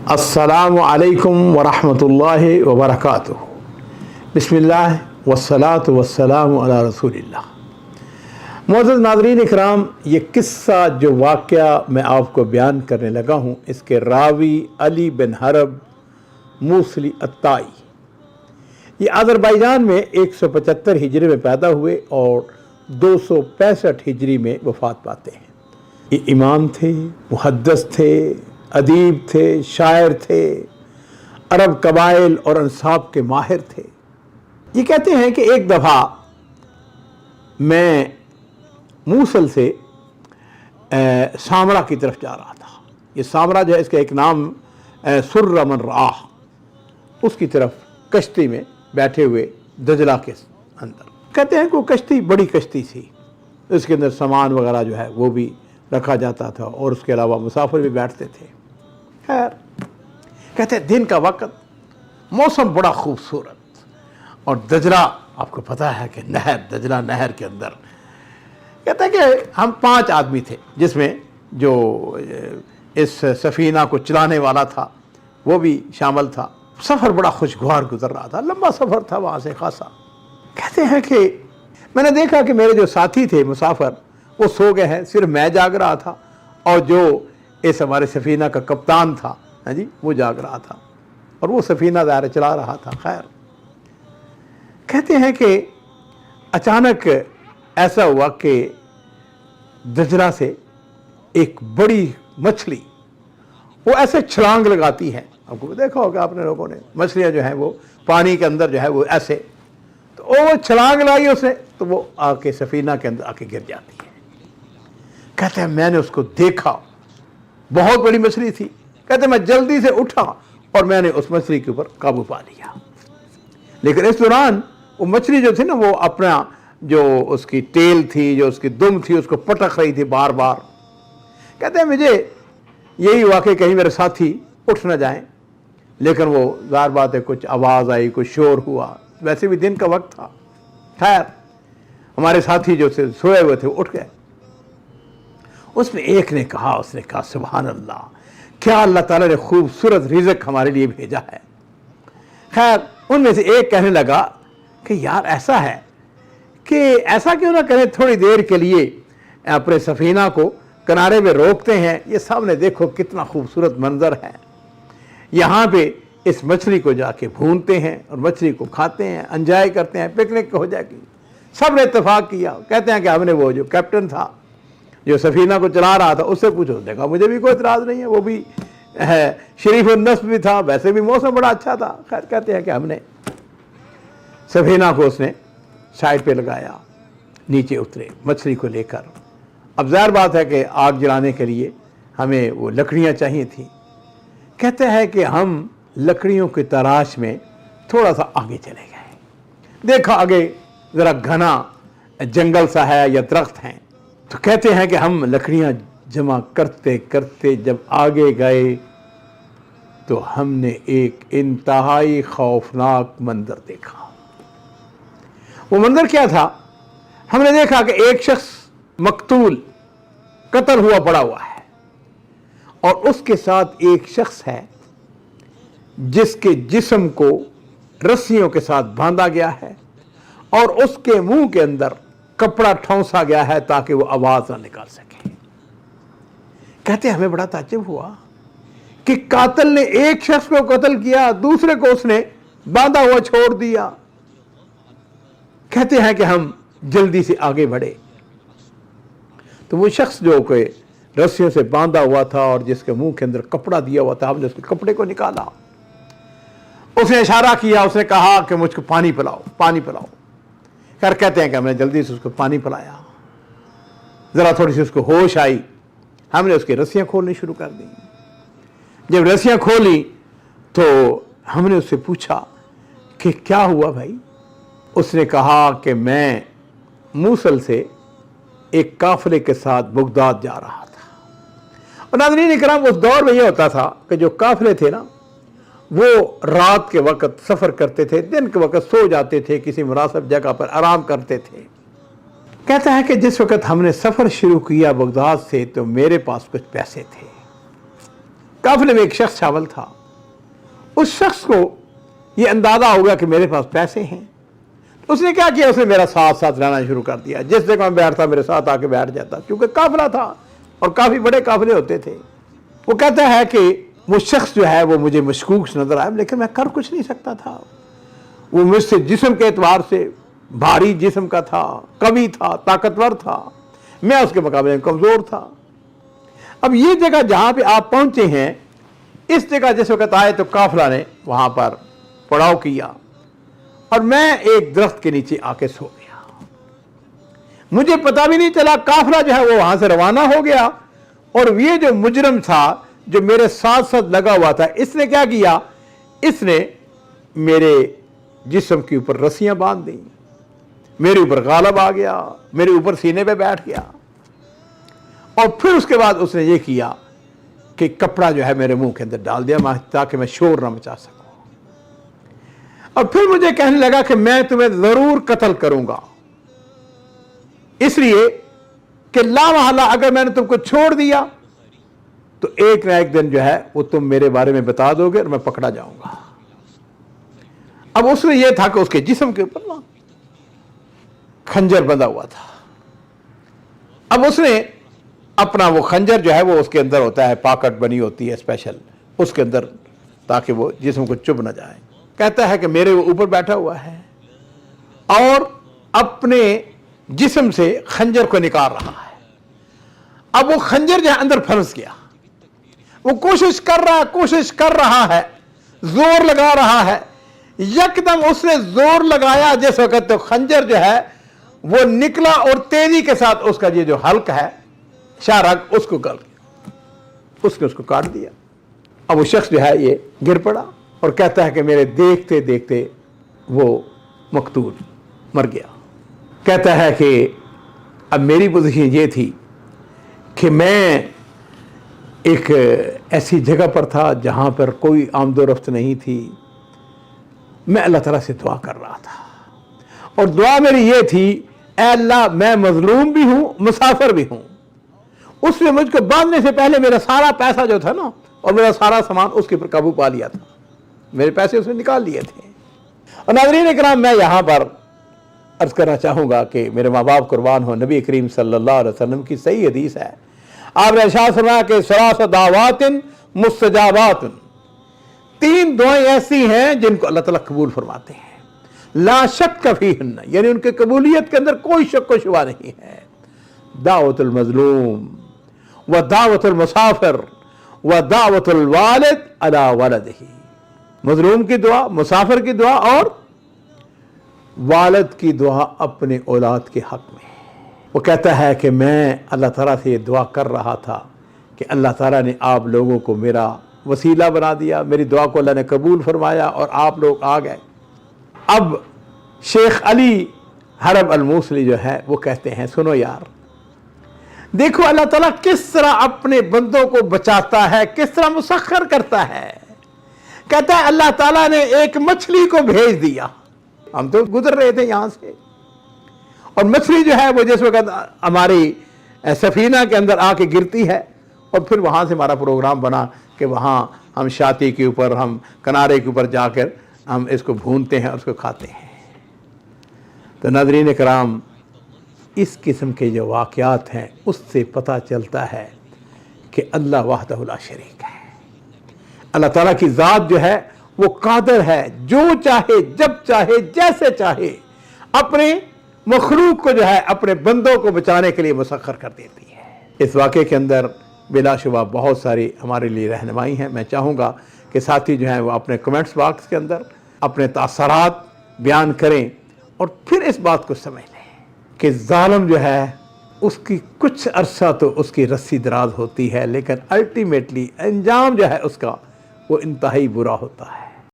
अस्सलामु अलैकुम वरहमतुल्लाहि वबरकातुहू। बिस्मिल्लाह वस्सलातु वस्सलामु अला रसूलिल्लाह। मुअज़्ज़ज़ नाज़रीन इकराम, ये किस्सा जो वाक़या मैं आपको बयान करने लगा हूँ, इसके रावी अली बिन हरब मूसली अत्ताई, ये अज़रबैजान में 175 हिजरी में पैदा हुए और 265 हिजरी में वफ़ात पाते हैं। ये इमाम थे, मुहद्दिस थे, अदीब थे, शायर थे, अरब कबाइल और अंसाब के माहिर थे। ये कहते हैं कि एक दफ़ा मैं मूसल से सामरा की तरफ जा रहा था। ये सामरा जो है, इसका एक नाम सुर्र मन राह, उसकी तरफ कश्ती में बैठे हुए दजला के अंदर। कहते हैं कि वो कश्ती बड़ी कश्ती थी, उसके अंदर सामान वगैरह जो है वो भी रखा जाता था और उसके अलावा मुसाफिर भी बैठते थे। खैर, कहते हैं दिन का वक्त, मौसम बड़ा खूबसूरत, और दजला आपको पता है कि नहर, दजला नहर के अंदर। कहते हैं कि हम 5 आदमी थे, जिसमें जो इस सफ़ीना को चलाने वाला था वो भी शामिल था। सफ़र बड़ा खुशगवार गुजर रहा था, लंबा सफ़र था वहाँ से खासा। कहते हैं कि मैंने देखा कि मेरे जो साथी थे मुसाफिर, वो सो गए हैं, सिर्फ मैं जाग रहा था, और जो इस हमारे सफ़ीना का कप्तान था, हाँ जी, वो जाग रहा था, और वो सफ़ीना ज़ाहिर चला रहा था। खैर, कहते हैं कि अचानक ऐसा हुआ कि दजला से एक बड़ी मछली वो ऐसे छलांग लगाती है। आपको देखा होगा आपने लोगों ने, मछलियाँ जो हैं वो पानी के अंदर जो है वो ऐसे, तो वो छलांग लाई उसने, तो वो आके सफ़ीना के अंदर आके गिर जाती है। कहते हैं मैंने उसको देखा, बहुत बड़ी मछली थी। कहते मैं जल्दी से उठा और मैंने उस मछली के ऊपर काबू पा लिया। लेकिन इस दौरान वो मछली जो थी ना, वो अपना जो उसकी टेल थी, जो उसकी दुम थी, उसको पटक रही थी बार बार। कहते हैं मुझे यही हुआ कि कहीं मेरे साथी उठ न जाएं, लेकिन वो ज़ाहिर बात है कुछ आवाज़ आई, कुछ शोर हुआ, वैसे भी दिन का वक्त था। खैर, हमारे साथी जो सोए हुए थे वो उठ गए। उसमें एक ने कहा, उसने कहा सुभान अल्लाह, क्या अल्लाह ताला ने खूबसूरत रिज़्क़ हमारे लिए भेजा है। खैर, उनमें से एक कहने लगा कि यार ऐसा है कि ऐसा क्यों ना करें, थोड़ी देर के लिए अपने सफ़ीना को किनारे पे रोकते हैं, ये सामने देखो कितना खूबसूरत मंजर है, यहाँ पे इस मछली को जाके भूनते हैं और मछली को खाते हैं, एंजॉय करते हैं, पिकनिक हो जाएगी। सब ने इत्तेफाक किया। कहते हैं कि हमने वो जो कैप्टन था, जो सफ़ीना को चला रहा था, उससे पूछो, देखा मुझे भी कोई इतराज़ नहीं है, वो भी है शरीफ नस्ब भी था, वैसे भी मौसम बड़ा अच्छा था। खैर, कहते हैं कि हमने सफ़ीना को उसने साइड पे लगाया, नीचे उतरे मछली को लेकर। अब ज़ाहिर बात है कि आग जलाने के लिए हमें वो लकड़ियाँ चाहिए थी। कहते हैं कि हम लकड़ियों की तलाश में थोड़ा सा आगे चले गए। देखा आगे ज़रा घना जंगल सा है या दरख्त हैं, तो कहते हैं कि हम लकड़ियाँ जमा करते करते जब आगे गए तो हमने एक इंतहाई खौफनाक मंजर देखा। वो मंजर क्या था? हमने देखा कि एक शख्स मकतूल, कत्ल हुआ पड़ा हुआ है, और उसके साथ एक शख्स है जिसके जिस्म को रस्सियों के साथ बांधा गया है और उसके मुंह के अंदर कपड़ा ठौंसा गया है ताकि वो आवाज ना निकाल सके। कहते हमें बड़ा ताज्जुब हुआ कि कातिल ने एक शख्स को कत्ल किया, दूसरे को उसने बांधा हुआ छोड़ दिया। कहते हैं कि हम जल्दी से आगे बढ़े तो वो शख्स जो कोई रस्सियों से बांधा हुआ था और जिसके मुंह के अंदर कपड़ा दिया हुआ था, हमने उसके कपड़े को निकाला। उसने इशारा किया, उसने कहा कि मुझको पानी पिलाओ, पानी पिलाओ। खैर, कहते हैं कि हमने जल्दी से उसको पानी पिलाया। ज़रा थोड़ी सी उसको होश आई, हमने उसकी रस्सियाँ खोलनी शुरू कर दी। जब रस्सियाँ खोली तो हमने उससे पूछा कि क्या हुआ भाई। उसने कहा कि मैं मूसल से एक काफिले के साथ बगदाद जा रहा था। और नाज़रीन इकराम, उस दौर में ये होता था कि जो काफिले थे ना, वो रात के वक्त सफ़र करते थे, दिन के वक्त सो जाते थे, किसी मुनासिब जगह पर आराम करते थे। कहता है कि जिस वक्त हमने सफ़र शुरू किया बगदाद से, तो मेरे पास कुछ पैसे थे काफिले में एक शख्स शामिल था। उस शख्स को ये अंदाजा हो गया कि मेरे पास पैसे हैं। उसने क्या किया, उसने मेरा साथ साथ रहना शुरू कर दिया। जिस जगह मैं बैठता मेरे साथ आके बैठ जाता, क्योंकि काफिला था और काफी बड़े काफिले होते थे। वो कहता है कि वो शख्स जो है वो मुझे मशकूक नजर आया, लेकिन मैं कर कुछ नहीं सकता था। वो मुझसे जिस्म के एतबार से भारी जिस्म का था, कवि था, ताकतवर था, मैं उसके मुकाबले में कमजोर था। अब ये जगह जहां पे आप पहुंचे हैं, इस जगह जिस वक्त आए तो काफिला ने वहां पर पड़ाव किया और मैं एक दरख्त के नीचे आके सो गया। मुझे पता भी नहीं चला, काफिला जो है वो वहां से रवाना हो गया। और ये जो मुजरम था जो मेरे साथ साथ लगा हुआ था, इसने क्या किया, इसने मेरे जिस्म के ऊपर रस्सियां बांध दी, मेरे ऊपर गालब आ गया, मेरे ऊपर सीने पे बैठ गया। और फिर उसके बाद उसने ये किया कि कपड़ा जो है मेरे मुंह के अंदर डाल दिया ताकि मैं शोर ना मचा सकूं। और फिर मुझे कहने लगा कि मैं तुम्हें जरूर कत्ल करूंगा, इसलिए कि लामहला अगर मैंने तुमको छोड़ दिया तो एक ना एक दिन जो है वो तुम मेरे बारे में बता दोगे और मैं पकड़ा जाऊंगा। अब उसमें यह था कि उसके जिस्म के ऊपर ना खंजर बंधा हुआ था। अब उसने अपना वो खंजर जो है वो उसके अंदर होता है, पॉकेट बनी होती है स्पेशल उसके अंदर, ताकि वो जिस्म को चुभ ना जाए। कहता है कि मेरे वो ऊपर बैठा हुआ है और अपने जिस्म से खंजर को निकाल रहा है। अब वो खंजर जो है अंदर फंस गया। वो कोशिश कर रहा है, जोर लगा रहा है। यकदम उसने जोर लगाया जिस वक्त तो खंजर जो है वो निकला और तेजी के साथ उसका ये जो हल्क है शारक उसको गल गया, उसने उसको काट दिया। अब वो शख्स जो है ये गिर पड़ा और कहता है कि मेरे देखते देखते वो मकतूल मर गया। कहता है कि अब मेरी पोजीशन ये थी कि मैं एक ऐसी जगह पर था जहाँ पर कोई आमदोरफ्त नहीं थी। मैं अल्लाह ताला से दुआ कर रहा था और दुआ मेरी ये थी, ऐ अल्लाह मैं मजलूम भी हूँ, मुसाफिर भी हूँ। उसने मुझको बांधने से पहले मेरा सारा पैसा जो था ना और मेरा सारा सामान उसके ऊपर काबू पा लिया था, मेरे पैसे उसने निकाल लिए थे। और नाज़रीन इकराम, मैं यहाँ पर अर्ज करना चाहूँगा कि मेरे माँ बाप कुर्बान हो, नबी करीम सल्लल्लाहु अलैहि वसल्लम की सही हदीस है। आपने इरशाद फरमाया कि सलास दावातिन मुस्तजाबातिन, 3 दुआएं ऐसी हैं जिनको अल्लाह ताला कबूल फरमाते हैं। ला शक्क फीहिन्ना, यानी उनके कबूलियत के अंदर कोई शक व शुबा नहीं है। दावतुल मजलूम व दावतुल मुसाफिर व दावतुल वालिद अला वलदिही, मजलूम की दुआ, मुसाफिर की दुआ और वालिद की दुआ अपने औलाद के हक में। वो कहता है कि मैं अल्लाह ताला से ये दुआ कर रहा था कि अल्लाह ताला ने आप लोगों को मेरा वसीला बना दिया, मेरी दुआ को अल्लाह ने कबूल फरमाया और आप लोग आ गए। अब शेख अली हरब अल-मूसली जो है वो कहते हैं, सुनो यार, देखो अल्लाह ताला किस तरह अपने बंदों को बचाता है, किस तरह मुसख्खर करता है। कहता है अल्लाह ताला ने एक मछली को भेज दिया, हम तो गुजर रहे थे यहां से, और मछली जो है वो जिस वक्त हमारी सफीना के अंदर आके गिरती है और फिर वहां से हमारा प्रोग्राम बना कि वहां हम शाती के ऊपर, हम किनारे के ऊपर जाकर हम इसको भूनते हैं और उसको खाते हैं। तो नाज़रीन इकराम, इस किस्म के जो वाक़यात हैं उससे पता चलता है कि अल्लाह वहदहु ला शरीक है। अल्लाह ताला की ज़ात जो है वो कादिर है, जो चाहे जब चाहे जैसे चाहे अपने मखलूक को जो है अपने बंदों को बचाने के लिए मुसख्खर कर देती है। इस वाक़े के अंदर बिलाशुबा बहुत सारी हमारे लिए रहनुमाई हैं। मैं चाहूँगा कि साथी जो हैं वो अपने कमेंट्स बॉक्स के अंदर अपने तासरात बयान करें और फिर इस बात को समझ लें कि जालिम जो है उसकी कुछ अरसा तो उसकी रस्सी दराज होती है, लेकिन अल्टीमेटली अंजाम जो है उसका वो इंतहाई बुरा होता है।